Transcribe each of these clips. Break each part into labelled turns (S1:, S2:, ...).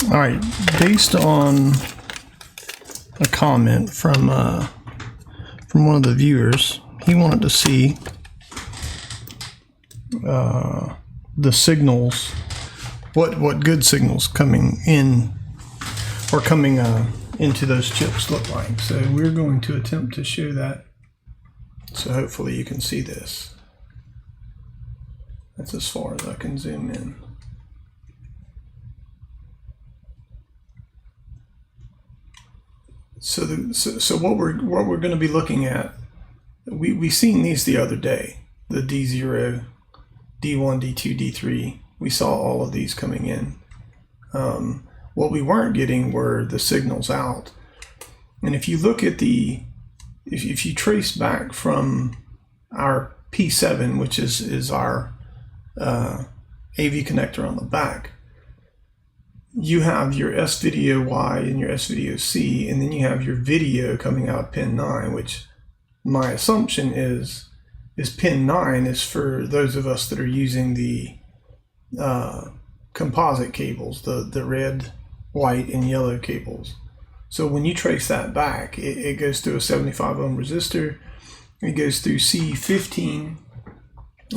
S1: All right, based on a comment from one of the viewers, he wanted to see the signals, what good signals coming in or coming into those chips look like. So we're going to attempt to show that. So hopefully you can see this. That's as far as I can zoom in. So what we're going to be looking at, we seen these the other day, the D0, D1, D2, D3. We saw all of these coming in. What we weren't getting were the signals out. And if you look at if you trace back from our P7, which is our AV connector on the back, you have your S-Video Y and your S-Video C, and then you have your video coming out pin 9, which my assumption is pin 9 is for those of us that are using the composite cables, the red, white, and yellow cables. So when you trace that back, it goes through a 75 ohm resistor, it goes through C15,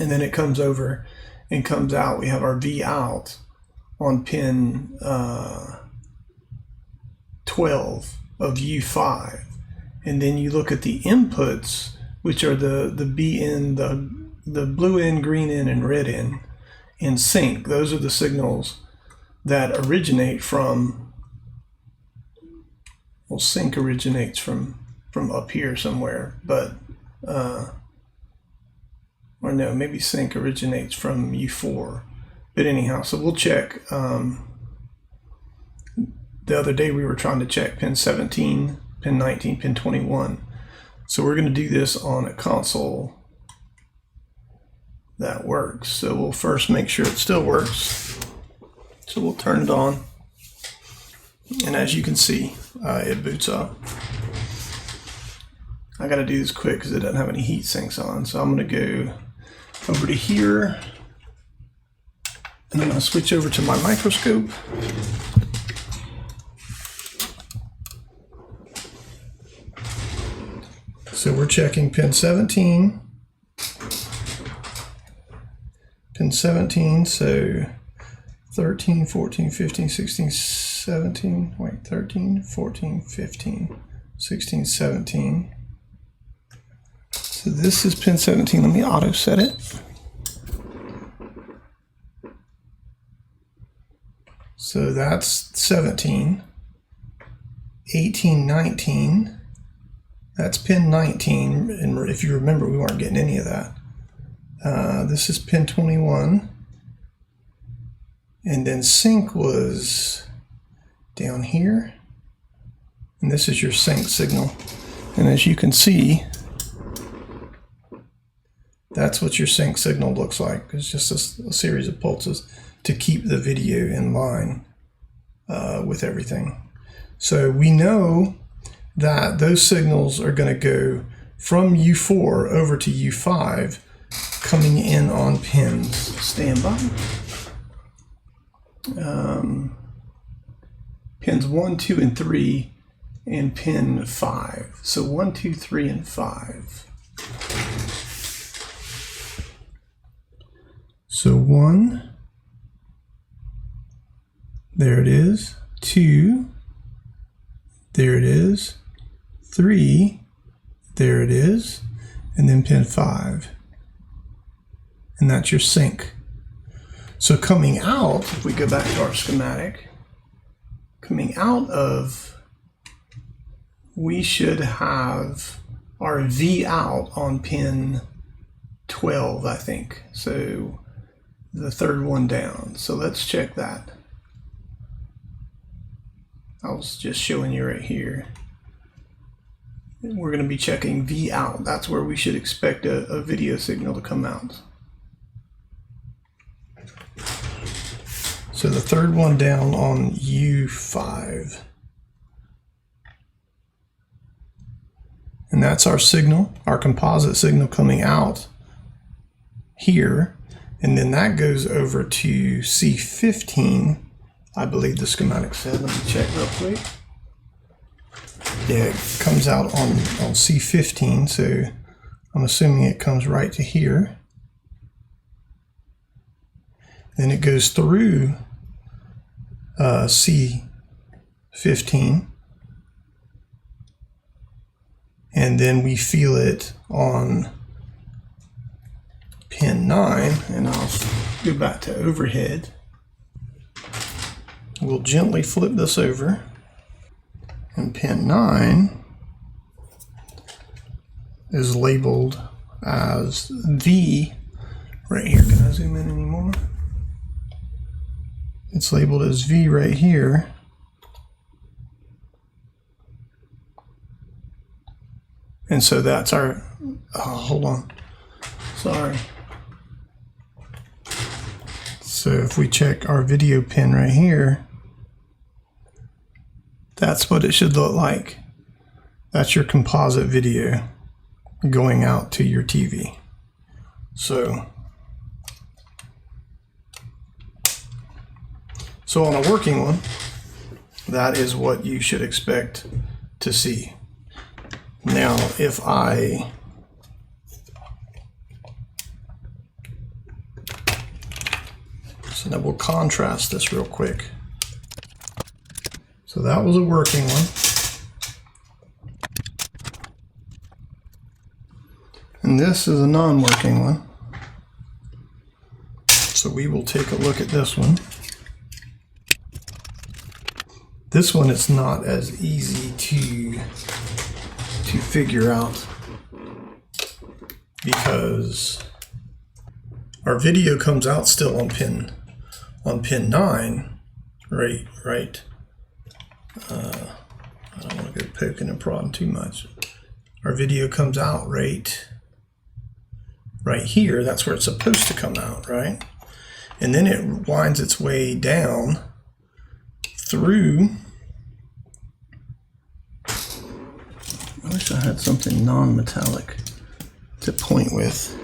S1: and then it comes over and comes out. We have our V out on pin 12 of U5, and then you look at the inputs, which are the B in, the blue in, green in, and red in sync. Those are the signals that originate from, well, sync originates from up here somewhere, but or no, maybe sync originates from U4. But anyhow, so we'll check. The other day we were trying to check pin 17, pin 19, pin 21. So we're going to do this on a console that works. So we'll first make sure it still works. So we'll turn it on. And as you can see, it boots up. I got to do this quick because it doesn't have any heat sinks on. So I'm going to go over to here. And I'm going to switch over to my microscope. So we're checking pin 17. Pin 17, so 13, 14, 15, 16, 17, wait, 13, 14, 15, 16, 17. So this is pin 17. Let me auto set it. So that's 17, 18, 19, that's pin 19, and if you remember, we weren't getting any of that. This is pin 21, and then sync was down here, and this is your sync signal. And as you can see, that's what your sync signal looks like. It's just a series of pulses to keep the video in line with everything. So we know that those signals are going to go from U4 over to U5 coming in on pins. Stand by. Pins 1, 2, and 3 and pin 5. So 1, 2, 3, and 5. So 1, there it is, 2, there it is, 3, there it is, and then pin 5. And that's your sync. So coming out, if we go back to our schematic, coming out of, we should have our V out on pin 12, I think. So the third one down. So let's check that. I was just showing you right here. We're going to be checking V out. That's where we should expect a video signal to come out. So the third one down on U5. And that's our signal, our composite signal coming out here. And then that goes over to C15 I believe the schematic said. Let me check real quick. Yeah, it comes out on C15, so I'm assuming it comes right to here. Then it goes through C15, and then we feel it on pin 9, and I'll go back to overhead. We'll gently flip this over, and pin 9 is labeled as V right here. Can I zoom in anymore? It's labeled as V right here. And so that's our, hold on, sorry. So if we check our video pin right here, that's what it should look like. That's your composite video going out to your TV. So on a working one, that is what you should expect to see. Now, if I so now we'll contrast this real quick. So that was a working one. And this is a non-working one. So we will take a look at this one. This one is not as easy to figure out because our video comes out still on pin 9, right. I don't want to go poking and prodding too much. Our video comes out right here. That's where it's supposed to come out, right? And then it winds its way down through. I wish I had something non-metallic to point with.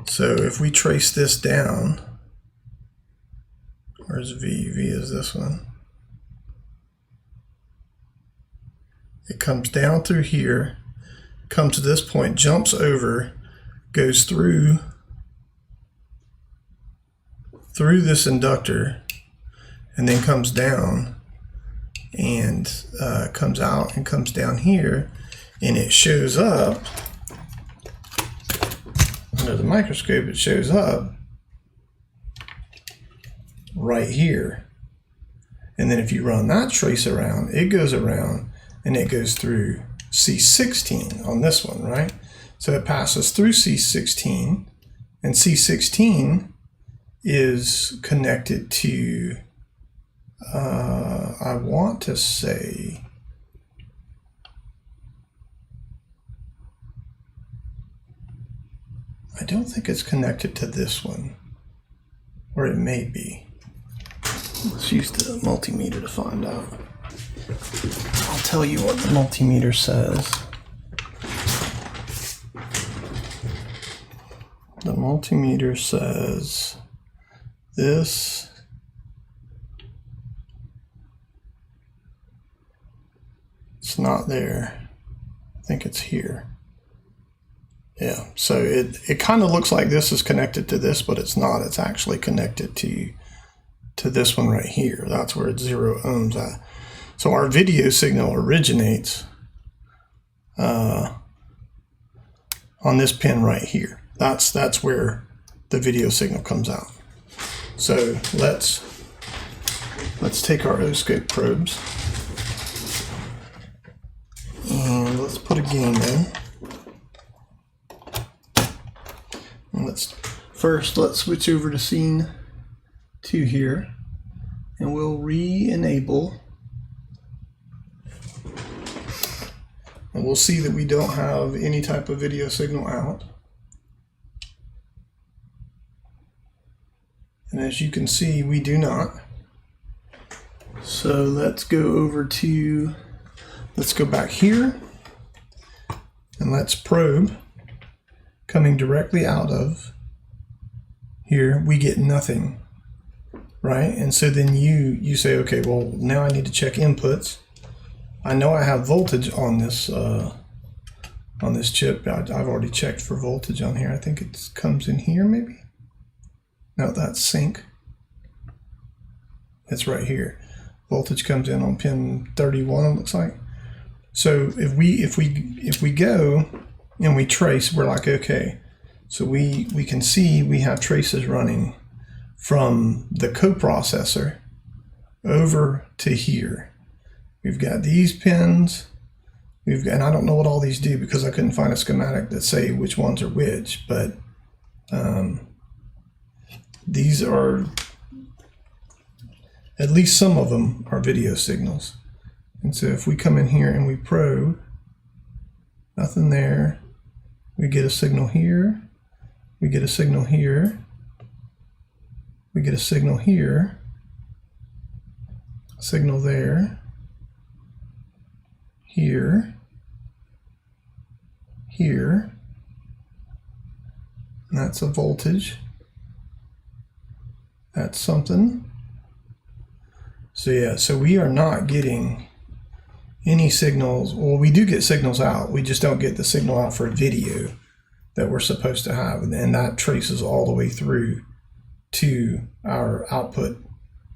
S1: So if we trace this down, where's V? V is this one. It comes down through here, comes to this point, jumps over, goes through this inductor, and then comes down and comes out and comes down here, and it shows up under the microscope. It shows up right here, and then if you run that trace around, it goes around and it goes through C16 on this one, right? So it passes through C16, and C16 is connected to I want to say I don't think it's connected to this one, or it may be. Let's use the multimeter to find out. I'll tell you what the multimeter says. The multimeter says this it's not there. I think it's here. Yeah, so it kind of looks like this is connected to this, but it's not. It's actually connected to this one right here. That's where it's 0 ohms at. So our video signal originates on this pin right here. That's where the video signal comes out. So let's take our oscilloscope probes and let's put a gain in. And let's switch over to scene 2 here, and we'll re-enable. And we'll see that we don't have any type of video signal out. And as you can see, we do not. So let's go back here, and let's probe. Coming directly out of here, we get nothing. right? And so then you say, okay, well, now I need to check inputs. I know I have voltage on this chip. I've already checked for voltage on here. I think it comes in here, maybe. No, that's sync. It's right here. Voltage comes in on pin 31. It looks like. So if we go and we trace, we're like, okay. So we can see we have traces running from the coprocessor over to here. We've got these pins. And I don't know what all these do because I couldn't find a schematic that say which ones are which, but these are, at least some of them are video signals. And so if we come in here and we probe, nothing there. We get a signal here. We get a signal here. We get a signal here. A signal there. Here. Here. And that's a voltage. That's something. So yeah, so we are not getting any signals. Well, we do get signals out. We just don't get the signal out for video that we're supposed to have. And that traces all the way through to our output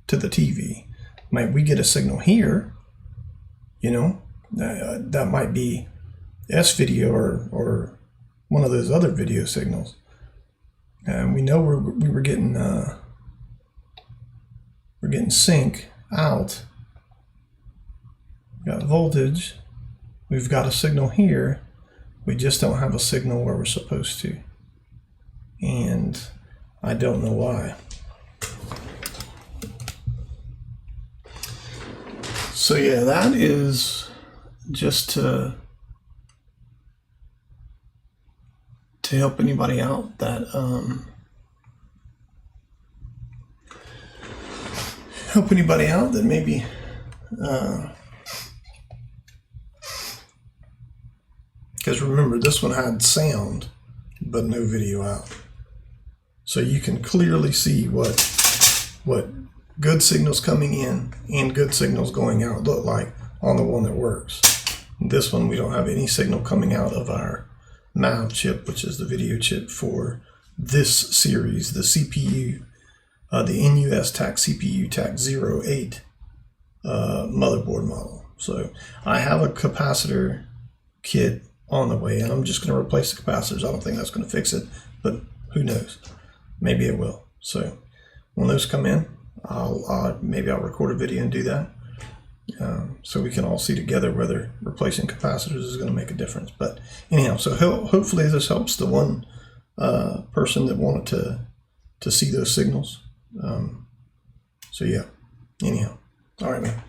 S1: to the TV. We get a signal here, you know, that might be S-video or one of those other video signals. And we know we're getting sync out. We've got voltage. We've got a signal here. We just don't have a signal where we're supposed to. And I don't know why. So yeah, that is just to help anybody out that maybe because remember, this one had sound but no video out, so you can clearly see what good signals coming in and good signals going out look like on the one that works. This one, we don't have any signal coming out of our MAV chip, which is the video chip for this series, the CPU, the NUS TAC CPU TAC 08 motherboard model. So I have a capacitor kit on the way, and I'm just going to replace the capacitors. I don't think that's going to fix it, but who knows? Maybe it will. So when those come in, maybe I'll record a video and do that, so we can all see together whether replacing capacitors is going to make a difference. But anyhow, so hopefully this helps the one person that wanted to see those signals. So yeah, anyhow, all right, man.